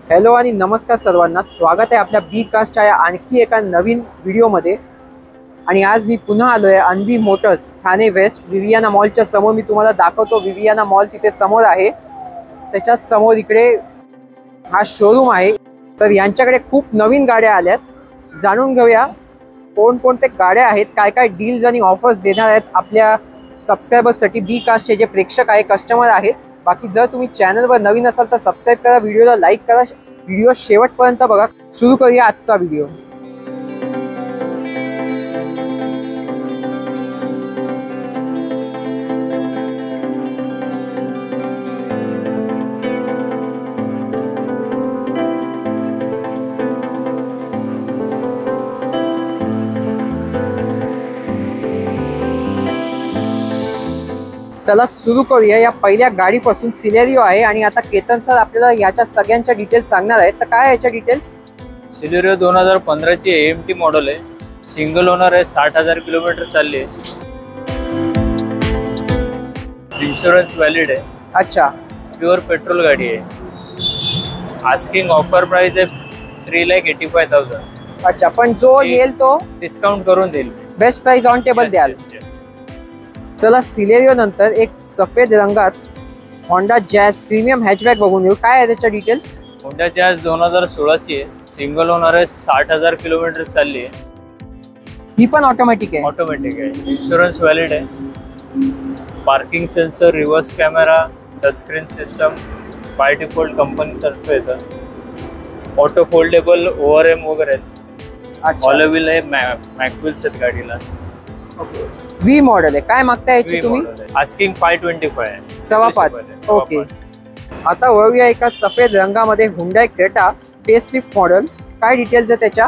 Hello आणि नमस्कार सर्वांना, स्वागत आहे आपल्या बी कास्टच्या आणखी एका नवीन व्हिडिओमध्ये। आणि आज मी पुन्हा आलो आहे Anvi motors Thane west Viviana मॉलच्या समोर। मी तुम्हाला दाखवतो विवियाना मॉल तिथे समोर आहे, त्याच्या समोर इकडे हा शोरूम आहे। तर यांच्याकडे खूप नवीन गाड्या आल्यात, जाणून घेऊया कोणकोणते गाड्या आहेत, काय काय डील्स आणि ऑफर्स देणार आहेत आपल्या सबस्क्रायबर्ससाठी, बी कास्टचे जे प्रेक्षक आहे, कस्टमर आहेत। बाकी जर तुम्ही चॅनलवर नवीन असाल तर सबस्क्राइब करा, व्हिडिओला लाईक करा, व्हिडिओ शेवटपर्यंत बघा। सुरू करूया आजचा व्हिडिओ। चला सुरू करूया। या पहिल्या गाडीपासून सिलेरियो आहे आणि आता केतन सर आपल्याला याच्या सगळ्यांच्या डिटेल्स सांगणार आहेत। तर काय याच्या डिटेल्स? सिलेरियो 2015 ची AMT मॉडेल आहे, सिंगल ओनर आहे, 60,000 किलोमीटर चालली आहे, इन्शुरन्स व्हॅलिड आहे। अच्छा, प्युअर पेट्रोल गाडी आहे। आस्किंग ऑफर प्राइस आहे 3,85,000। अच्छा, पण जो येईल तो डिस्काउंट करून देईल, बेस्ट प्राइस ऑन टेबल द्याल। चला सिलेरियो नंतर एक सफेद रंगात होंडा जॅज प्रीमियम हॅचबॅक बघून घेऊ। काय आहे त्याच्या डिटेल्स? होंडा जॅज 2016 ची आहे, सिंगल ओनर आहे, 60,000 किलोमीटर चालली आहे। ही पण ऑटोमॅटिक आहे? ऑटोमॅटिक आहे, इन्शुरन्स व्हॅलिड आहे, parking sensor, reverse camera, touch screen system by default company तर्फे येतं, ऑटो फोल्डेबल ORM वगैरे, ऑल व्हील आहे, मॅकव्हिल्स आहेत गाडीला। व्ही मॉडेल आहे। काय मागताय याची तुम्ही? आस्किंग 525 आहे, 5.25। ओके, आता वळूया एका सफेद रंगामध्ये हुंडाई क्रेटा फेसलिफ्ट मॉडेल। काय डिटेल्स आहे त्याच्या?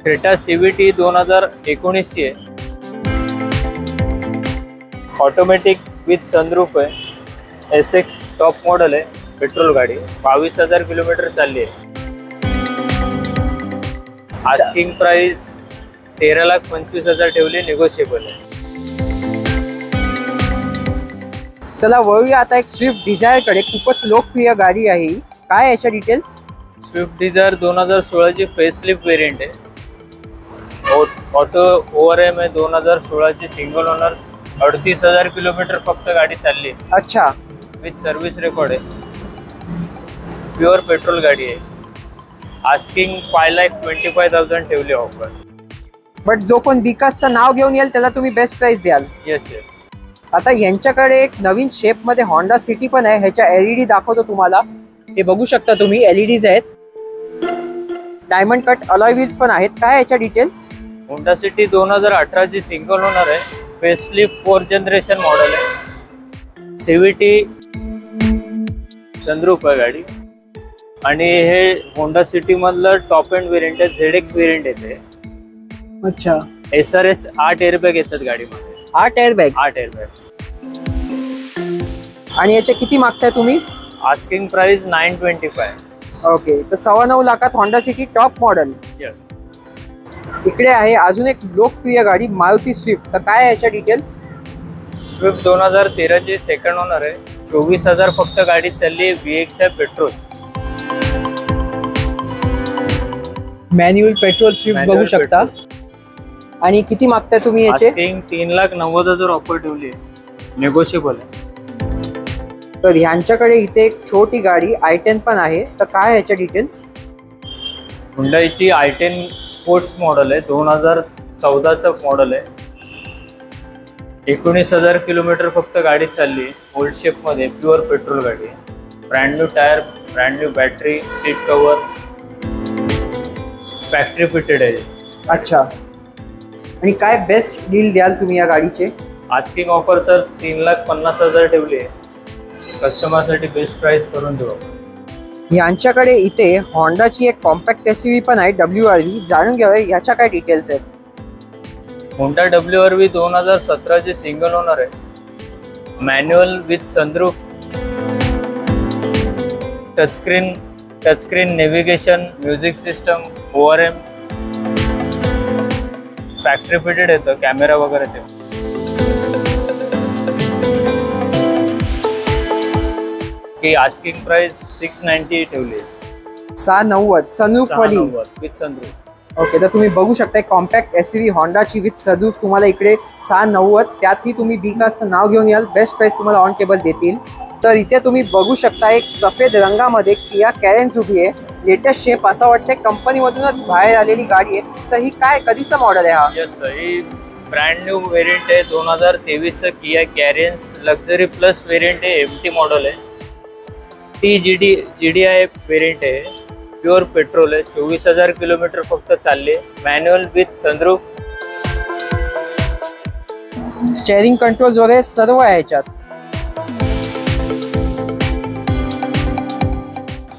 क्रेटा CVT 2019 ची आहे, ऑटोमॅटिक विथ सनरूफ आहे, SX टॉप मॉडेल आहे, पेट्रोल गाडी, 22,000 किलोमीटर चालली आहे। आस्किंग प्राइस 13,25,000 ठेवली, निगोशिएबल आहे। चला वळूया आता एक स्विफ्ट डिझायर कडे। खूपच लोकप्रिय गाडी आहे ही। काय याच्या डिटेल्स? स्विफ्ट डिझायर 2016 ची फेसलिफ्ट वेरियंट आहे, ऑटो ORM आहे, 2016 ची सिंगल ओनर, 38,000 किलोमीटर फक्त गाडी चालली आहे। अच्छा, विथ सर्व्हिस रेकॉर्ड आहे, प्युअर पेट्रोल गाडी आहे। आस्किंग 5,25,000 ठेवली ऑफर, बट जो कोण बिकासचं नाव घेऊन येईल त्याला तुम्ही बेस्ट प्राइस द्याल। येस। आता यांच्याकडे एक नवीन शेप मध्ये होंडा सिटी पण आहे। ह्याच्या LED दाखवतो तुम्हाला, हे बघू शकता तुम्ही, LEDs आहेत, डायमंड कट अलॉय व्हील्स पण आहेत। काय याच्या डिटेल्स? होंडा सिटी 2018 ची सिंगल ओनर आहे, फेसलिफ्ट 4th जनरेशन मॉडेल आहे, CVT सनरूफ आहे गाडी, आणि हे होंडा सिटी मधलं टॉप एंड वेरियंट आहे, ZX वेरियंट येते। अच्छा, SRS 8 एअरबॅग येतात गाडीमध्ये, 8 एअरबॅग। 8 एअरबॅग्स। आणि याचे किती मागताय तुम्ही? Asking price 925। ओके, तर 9.25 लाखात होंडा सिटी टॉप मॉडेल। इकडे आहे अजून एक लोकप्रिय गाडी मारुती स्विफ्ट। तर काय याच्या डिटेल्स? स्विफ्ट 2013 ची सेकंड ओनर आहे, 24,000 फक्त गाडी चालली, VX आहे, पेट्रोल, मॅन्युअल पेट्रोल स्विफ्ट बघू शकता। आणि किती मागताय तुम्ही याचे? आस्किंग 3,90,000 ऑफर ठेवली आहे, निगोशिएबल आहे। तर ह्यांच्याकडे इथे एक छोटी गाडी i10 पण आहे। तर काय याच्या डिटेल्स? हुंडाईची i10 स्पोर्ट्स मॉडेल आहे, 2014चं मॉडेल आहे, 19,000 किलोमीटर फक्त गाडी चालली आहे, ओल्ड शेप मध्ये, प्युअर पेट्रोल गाडी आहे, brand new tyre, brand new battery, seat cover, factory fitted आहे। अच्छा, आणि काय बेस्ट डील द्याल तुम्ही या गाडीचे? आस्किंग ऑफर सर 3,50,000 ठेवली आहे, कस्टमरसाठी बेस्ट प्राइस करून देऊ। यांच्याकडे इथे होंडाची एक कॉम्पॅक्ट SUV पण आहे, WRV। जाणून घ्यावे याच्या काय डिटेल्स आहेत? होंडा WRV 2017 ची सिंगल ओनर आहे, manual with sunroof, touchscreen navigation, music system, ORM, factory fitted येतं, कॅमेरा वगैरे ते। ही आस्किंग प्राइस 690 ठेवली 690 सनरूफ वाली विथ सनरूफ. ओके, तर तुम्ही बघू शकता कॉम्पॅक्ट SUV होंडाची विथ सनरूफ तुम्हाला इकडे 690. त्यातही तुम्ही बी कास्टचं नाव घेऊन याल, बेस्ट प्राइस तुम्हाला ऑन टेबल देतील. तर इथे तुम्ही बघू शकता एक सफेद रंगामध्ये किया कॅरेन्स उभी आहे. लेटेस्ट शेप असं वाटतंय कंपनीमधूनच बाहेर आलेली गाडी आहे. तर ही काय कधीचा मॉडेल आहे हा? यस सर, ही ब्रँड न्यू वेरियंट आहे 2023चं Kia Carens luxury plus variant आहे. MT मॉडेल आहे. GDI वेरियंट आहे. प्युअर पेट्रोल आहे. 24,000 किलोमीटर फक्त चालले. Manual with sunroof. Steering controls वगैरे सर्व आहे याच्यात.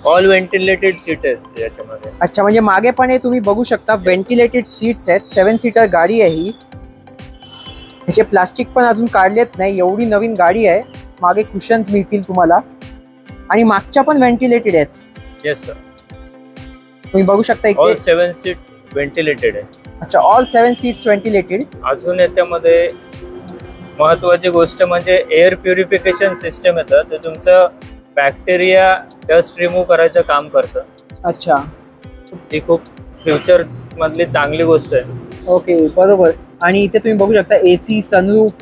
ऑल व्हेंटिलेटेड सीट आहे याच्यामध्ये. अच्छा, म्हणजे मागे पण हे तुम्ही बघू शकता व्हेंटिलेटेड सीट्स आहेत. 7 सीटर गाडी आहे ही. ह्याचे प्लास्टिक पण अजून काढलेत नाही, एवढी नवीन गाडी आहे. मागे कुशन्स मिळतील तुम्हाला आणि मागच्या पण व्हेंटिलेटेड आहेत. येस सर, तुम्ही बघू शकता ऑल इथे 7 सीट व्हेंटिलेटेड आहे. अच्छा, ऑल 7 सीट्स व्हेंटिलेटेड. अजून याच्यामध्ये महत्वाची गोष्ट म्हणजे एअर प्युरिफिकेशन सिस्टम येतं. ते तुमचं बॅक्टेरिया डस्ट रिमूव्ह करायचं काम करतं. अच्छा, ती खूप फ्युचर मधली चांगली गोष्ट आहे. ओके, बरोबर. आणि इथे तुम्ही बघू शकता AC सनरूफ.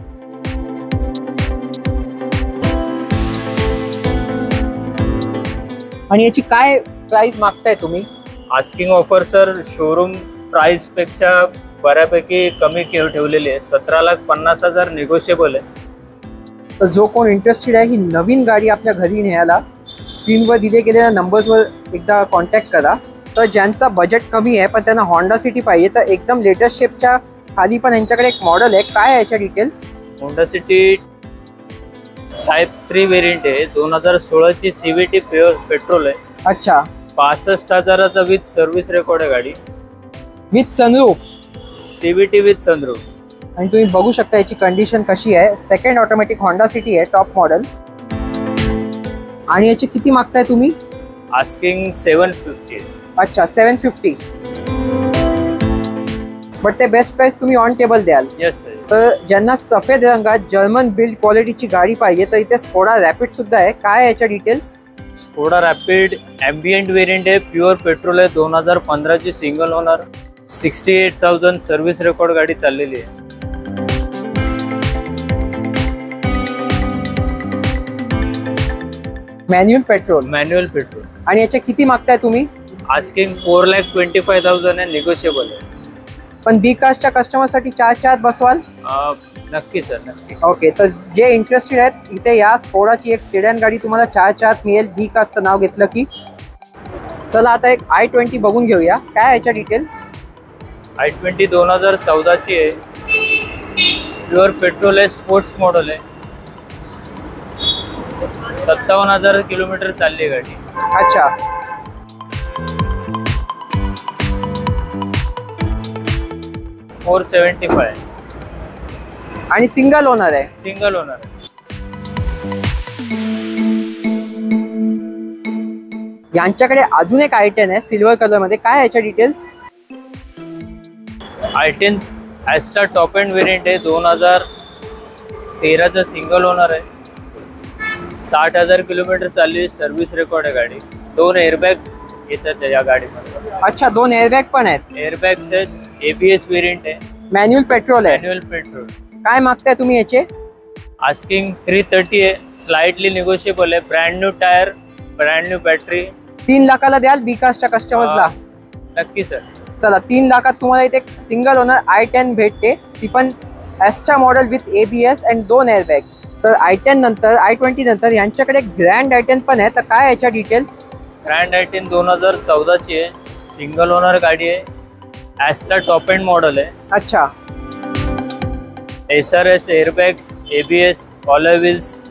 आणि याची काय प्राइस मागताय तुम्ही? Asking offer sir showroom price पेक्षा बऱ्यापैकी कमी ठेवलेली आहे. 17,50,000 निगोशिएबल आहे. तर जो कोण इंटरेस्टेड आहे ही नवीन गाडी आपल्या घरी न्यायला, स्क्रीनवर दिले गेलेल्या नंबर्सवर एकदा कॉन्टॅक्ट करा. तर ज्यांचा बजेट कमी आहे पण त्यांना होंडा सिटी पाहिजे तर एकदम लेटेस्ट शेपच्या खाली पण यांच्याकडे एक मॉडेल आहे. काय आहे याच्या details? Honda city type 3 variant आहे. 2016ची CVT प्युअर पेट्रोल आहे. अच्छा, 65,000चा विथ सर्व्हिस रेकॉर्ड आहे गाडी. With sunroof. CVT with sunroof. आणि तुम्ही बघू शकता याची कंडिशन कशी आहे. सेकंड ऑटोमॅटिक होंडा सिटी आहे, टॉप मॉडेल. आणि याचे किती मागताय तुम्ही? आस्किंग 750. अच्छा, 750. बट ते बेस्ट प्राइस तुम्ही ऑन टेबल द्याल. Yes sir. तर ज्यांना सफेद रंगात जर्मन बिल्ड क्वालिटीची गाडी पाहिजे तर इथे स्कोडा रॅपिड सुद्धा आहे. काय आहे याच्या details? Skoda rapid ambient variant आहे. प्युअर पेट्रोल आहे. 2015ची सिंगल ओनर. 68,000 सर्व्हिस रेकॉर्ड गाडी चाललेली आहे. Manual petrol. Manual petrol. आणि याचे किती मागताय तुम्ही? आस्किंग 4,25,000 आहे. निगोशिएबल आहे. पण बी कास्टच्या कस्टमरसाठी 4च्या आत बसवाल? नक्की सर, नक्की. ओके, तर जे इंटरेस्टेड आहेत इथे या स्कोडाची एक सेडॅन गाडी तुम्हाला 4च्या आत मिळेल बी कास्टचं नाव घेतलं की. चला आता एक i20 बघून घेऊया. काय याच्या डिटेल्स? i20 2014ची आहे. प्युअर पेट्रोल आहे. स्पोर्ट्स मॉडेल आहे. 57,000 किलोमीटर चालली गाडी. अच्छा, $475. आणि सिंगल ओनर आहे. सिंगल ओनर आहे. यांच्याकडे अजून एक i10 आहे सिल्वर कलर मध्ये. काय याच्या details? i10 Asta top end variant आहे. 2013चा सिंगल ओनर आहे. 60,000 किलोमीटर चालली. सर्व्हिस रेकॉर्ड आहे गाडी. 2 एअरबॅग येतात या गाडीमध्ये. अच्छा, 2 एअरबॅग पण आहेत. एअरबॅग्स आहेत. ABS वेरियंट आहे. मॅन्युअल पेट्रोल आहे. Manual petrol. काय मागताय तुम्ही याचे? आस्किंग 330 आहे. स्लाइटली निगोशिएबल आहे. Brand new tyre, brand new battery. 3 लाखाला द्याल बी कास्टच्या कस्टमर्सला? नक्की सर. चला, 3 लाखात तुम्हाला इथे सिंगल ओनर i10 भेटते. ती पण Asta model with ABS and 2 airbags. तर i10 नंतर i20 नंतर यांच्याकडे ग्रँड i10 पण आहे. तर काय याच्या डिटेल्स? ग्रँड i10 2014ची आहे. सिंगल ओनर गाडी आहे. ॲस्टा टॉप एंड मॉडेल आहे. अच्छा, SRS airbags, ABS, alloy wheels,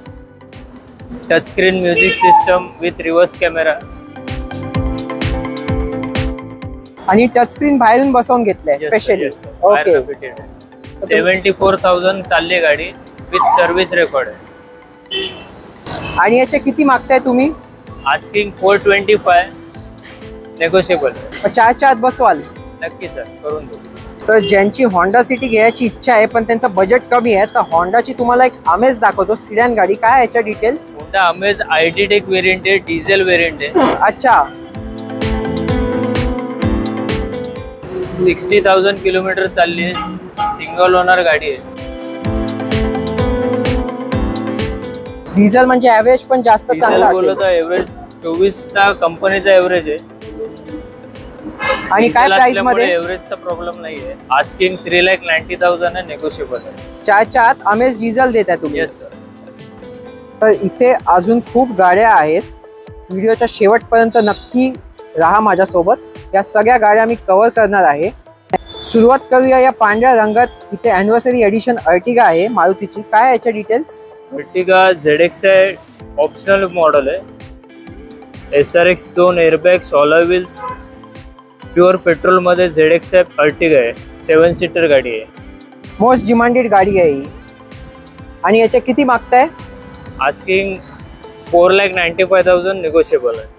touch screen music system with reverse camera. आणि टच स्क्रीन बाहेरून बसवून घेतलंय स्पेशली. ओके, 74,000 चालली गाडी विथ सर्व्हिस रेकॉर्ड आहे. आणि याचे किती मागताय तुम्ही? आस्किंग 425. नेगोशिएबल. 4च्या आत बसवाल? नक्की सर, करून देऊ. तर ज्यांची होंडा सिटी घ्यायची इच्छा आहे पण त्यांचं बजेट कमी आहे, तर होंडाची तुम्हाला एक अमेज दाखवतो, सिडॅन गाडी. काय याच्या डिटेल्स? होंडा अमेज ID टेक वेरियंट आहे, डिझेल वेरियंट आहे. अच्छा, 60,000 किलोमीटर चालली आहे, सिंगल ओनर गाडी आहे. डिझेल म्हणजे ॲव्हरेज पण जास्त डिझेल चांगला बोललो असेल. तर एव्हरेज 24चा कंपनीचा एव्हरेज आहे. आणि काय प्राइस मध्ये? एव्हरेजचा प्रॉब्लेम नाहीये. आस्किंग 3,90,000 आहे, नेगोशिएबल आहे. चारच्या आत अमेज डिझेल देताय तुम्ही? Yes sir. तर इथे अजून खूप गाड्या आहेत. व्हिडिओच्या शेवटपर्यंत नक्की राहा माझ्यासोबत. या सगळ्या गाड्या मी कव्हर करणार आहे. सुरुवात करूया या पांढऱ्या रंगात. इथे अॅनिव्हर्सरी एडिशन अर्टिगा आहे मारुतीची. काय याच्या डिटेल्स? अर्टिगा ZX आहे, ऑप्शनल मॉडेल आहे. SRX 2 airbags, alloy wheels, pure petrol मध्ये ZX आहे. अर्टिगा आहे, 7 सीटर गाडी आहे. मोस्ट डिमांडेड गाडी आहे ही. आणि याच्या किती मागताय? आस्किंग 4,95,000, नेगोशिएबल आहे.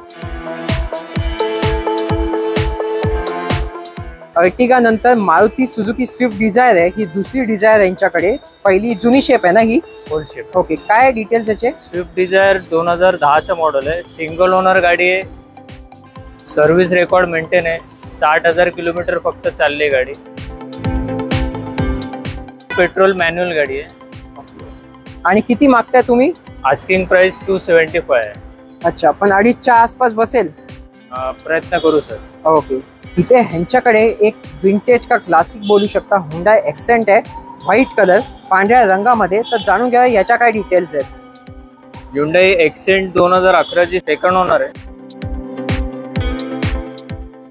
अर्टिगा नंतर मारुती सुझुकी स्विफ्ट डिझायर आहे. ही दुसरी डिझायर आहे यांच्याकडे. पहिली जुनी शेप आहे ना ही? Old shape. ओके, काय डिटेल्स याचे? स्विफ्ट डिझायर 2010चा मॉडेल आहे, सिंगल ओनर गाडी आहे. सर्व्हिस रेकॉर्ड मेंटेन आहे. 60,000 किलोमीटर फक्त चालली गाडी. पेट्रोल मॅन्युअल गाडी आहे. आणि किती मागताय तुम्ही? आस्किंग प्राइस 275 आहे. अच्छा, पण 2.5च्या आसपास बसेल? प्रयत्न करू सर. ओके. इथे ह्यांच्याकडे एक विंटेज का क्लासिक बोलू शकता हुंडाई एक्सेंट आहे, व्हाईट कलर, पांढऱ्या रंगामध्ये. तर जाणून घ्या याच्या काय डिटेल्स आहेत. Hyundai एक्सेंट 2011ची सेकंड ओनर आहे.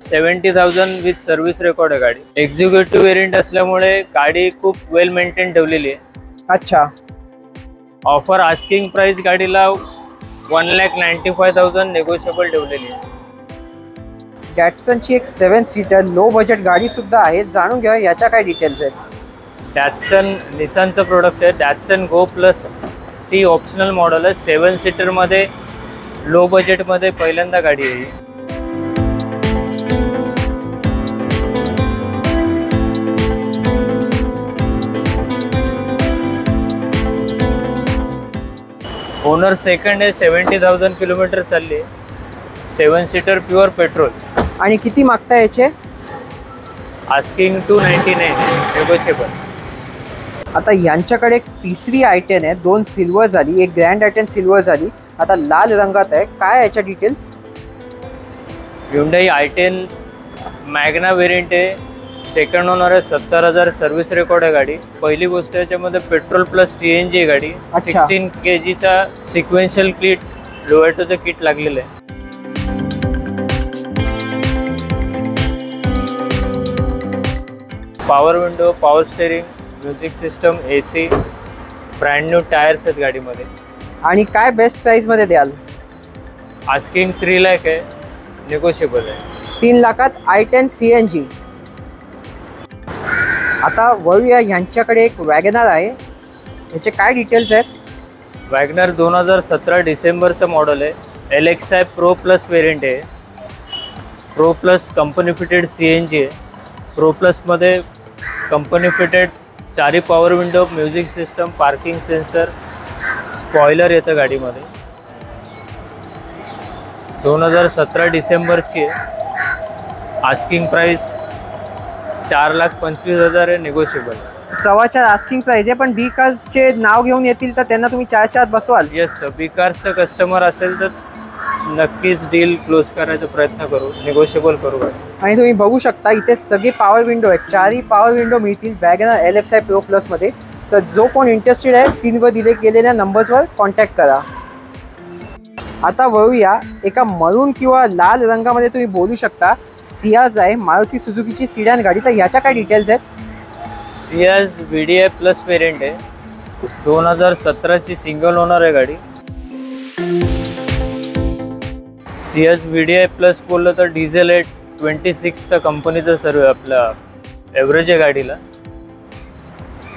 70,000 विथ सर्व्हिस रेकॉर्ड आहे गाडी. एक्झिक्युटिव्ह वेरियंट असल्यामुळे गाडी खूप वेल मेंटेन ठेवलेली आहे. अच्छा. ऑफर आस्किंग प्राइस गाडीला 1,95,000, नेगोशिएबल ठेवलेली आहे. डॅटसनची एक 7 सीटर लो बजेट गाडी सुद्धा आहे. जाणून घ्या याच्या काय डिटेल्स आहेत. डॅटसन निसानचं प्रोडक्ट आहे. डॅटसन गो प्लस ती ऑप्शनल मॉडेल आहे. 7 सीटरमध्ये लो बजेटमध्ये पहिल्यांदा गाडी आहे. ओनर सेकंड आहे. 70,000 किलोमीटर चालली आहे. 7 सीटर प्युअर पेट्रोल. आणि किती मागता याचे? Asking 299, negotiable. आता यांच्याकडे एक तिसरी आय10 आहे. 2 सिल्वर झाली, एक ग्रँड आय10 सिल्वर झाली, आता लाल रंगात आहे. काय याच्या details? Hyundai i10 Magna variant आहे. सेकंड ओनर आहे. 70,000 सर्व्हिस रेकॉर्ड आहे गाडी. पहिली गोष्ट याच्यामध्ये पेट्रोल प्लस CNG आहे गाडी. 16 kgचा सिक्वेन्शियल किट, लोएटोचं किट लागलेलं आहे. Power window, power steering, music system, AC, brand new tyres आहेत गाडीमध्ये. आणि काय बेस्ट प्राइस मध्ये द्याल? आस्किंग 3 लाख आहे, नेगोशिएबल आहे. 3 लाखात i10 CNG. आता वळूया यांच्याकडे एक वॅगनर आहे. याचे काय डिटेल्स आहेत? वॅगनर 2017 डिसेंबरचं मॉडेल आहे. LXi प्रो प्लस वेरियंट आहे. Pro plus company fitted CNG आहे. प्रो प्लसमध्ये company fitted 4 power window, music system, parking sensor, spoiler येतं गाडीमध्ये. 2017 डिसेंबरची आहे. आस्किंग प्राइस 4,25,000 आहे, नेगोशिएबल. 4.25 आस्किंग प्राइस आहे, पण बी कार्सचे नाव घेऊन येतील तर त्यांना तुम्ही 4च्या आत बसवाल? Yes sir. बी कार्सचं कस्टमर असेल तर नक्कीच डील क्लोज करायचा प्रयत्न करू, नेगोशिएबल करू गाडी. आणि तुम्ही बघू शकता इथे सगळे पॉवर विंडो आहेत. 4 पॉवर विंडो मिळतील वॅगनर LXi प्रो प्लसमध्ये. तर जो कोण इंटरेस्टेड आहे स्क्रीनवर दिले गेलेल्या नंबर्सवर कॉन्टॅक्ट करा. आता वळूया एका मरून किंवा लाल रंगामध्ये तुम्ही बोलू शकता. सियाज आहे, मारुती सुझुकीची सिडॅन गाडी. तर याच्या काय डिटेल्स आहेत? सियाज VDI प्लस वेरियंट आहे. 2017ची सिंगल ओनर आहे गाडी. सियाज VDI प्लस बोललं तर डिझेल आहे. 26चा कंपनीचा सर्व आपला ॲव्हरेज आहे गाडीला.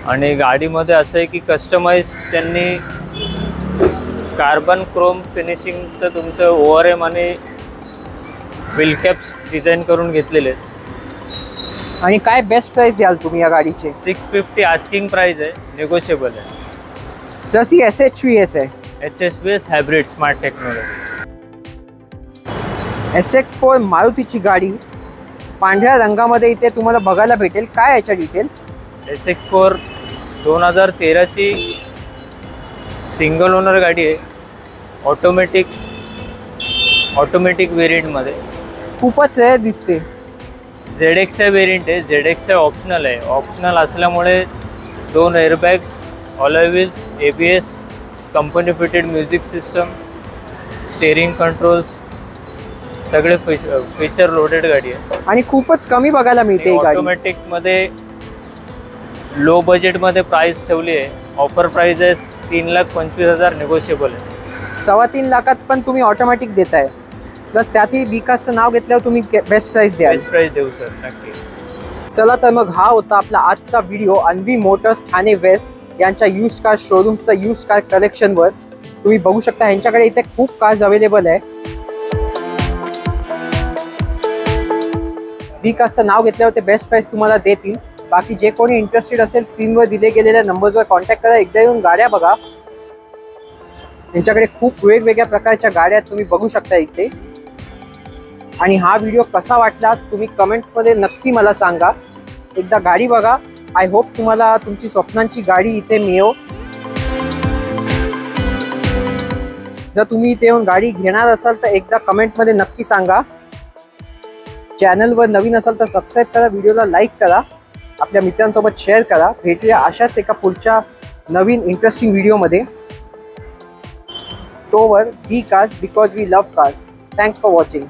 आणि गाडीमध्ये असं आहे की कस्टमाइज त्यांनी कार्बन क्रोम फिनिशिंगचं तुमचं ORM आणि व्हील कॅप्स डिझाईन करून घेतलेले आहेत. आणि काय बेस्ट प्राइस द्याल तुम्ही या गाडीचे? 650 आस्किंग प्राइस आहे, निगोशिएबल आहे. प्लस ही SHVS आहे. HSVS hybrid smart technology. SX4 मारुतीची गाडी पांढऱ्या रंगामध्ये इथे तुम्हाला बघायला भेटेल. काय याच्या डिटेल्स? SX4 2013ची सिंगल ओनर गाडी आहे. ऑटोमॅटिक व्हेरियंटमध्ये खूपच आहे दिसते. ZX व्हेरियंट आहे. ZX ऑप्शनल आहे. ऑप्शनल असल्यामुळे 2 airbags, alloy wheels, ABS, company fitted music system, steering controls, सगळे फीचर लोडेड गाडी आहे. आणि खूपच कमी बघायला मिळते ही गाडी. ऑटोमॅटिक मध्ये लो बजेट मध्ये प्राइस ठेवली आहे. ऑफर प्राइस आहे 3,25,000, निगोशिएबल आहे. 3.25 लाखात पण तुम्ही ऑटोमॅटिक देताय. प्लस त्यातही विकासचं नाव घेतल्यावर तुम्ही बेस्ट प्राइस द्याल. बेस्ट प्राइस देऊ सर, नक्की. चला तर मग हा होता आपला आजचा video Anvi motors Thane west यांच्या युज्ड कार शोरूमचा युज्ड कार कलेक्शनवर. तुम्ही बघू शकता ह्यांच्याकडे इथे खूप कार्स अवेलेबल आहे. विकासचं नाव घेतल्यावर ते बेस्ट प्राइस तुम्हाला देतील. बाकी जे कोणी इंटरेस्टेड असेल स्क्रीनवर दिले गेलेल्या नंबर्सवर कॉन्टॅक्ट करा. एकदा येऊन गाड्या बघा. त्यांच्याकडे खूप वेगवेगळ्या प्रकारच्या गाड्या तुम्ही बघू शकता इथे. आणि हा व्हिडिओ कसा वाटला तुम्ही कमेंट्समध्ये नक्की मला सांगा. एकदा गाडी बघा. आय होप तुम्हाला तुमची स्वप्नांची गाडी इथे मिळो. जर तुम्ही इथे येऊन गाडी घेणार असाल तर एकदा कमेंटमध्ये नक्की सांगा. चॅनलवर नवीन असाल तर सबस्क्राईब करा, व्हिडिओला लाईक करा, आपल्या मित्रांसोबत शेअर करा. भेटूया अशाच एका पुढच्या नवीन इंटरेस्टिंग व्हिडिओमध्ये. तोवर B cars because we love cars. Thanks for watching.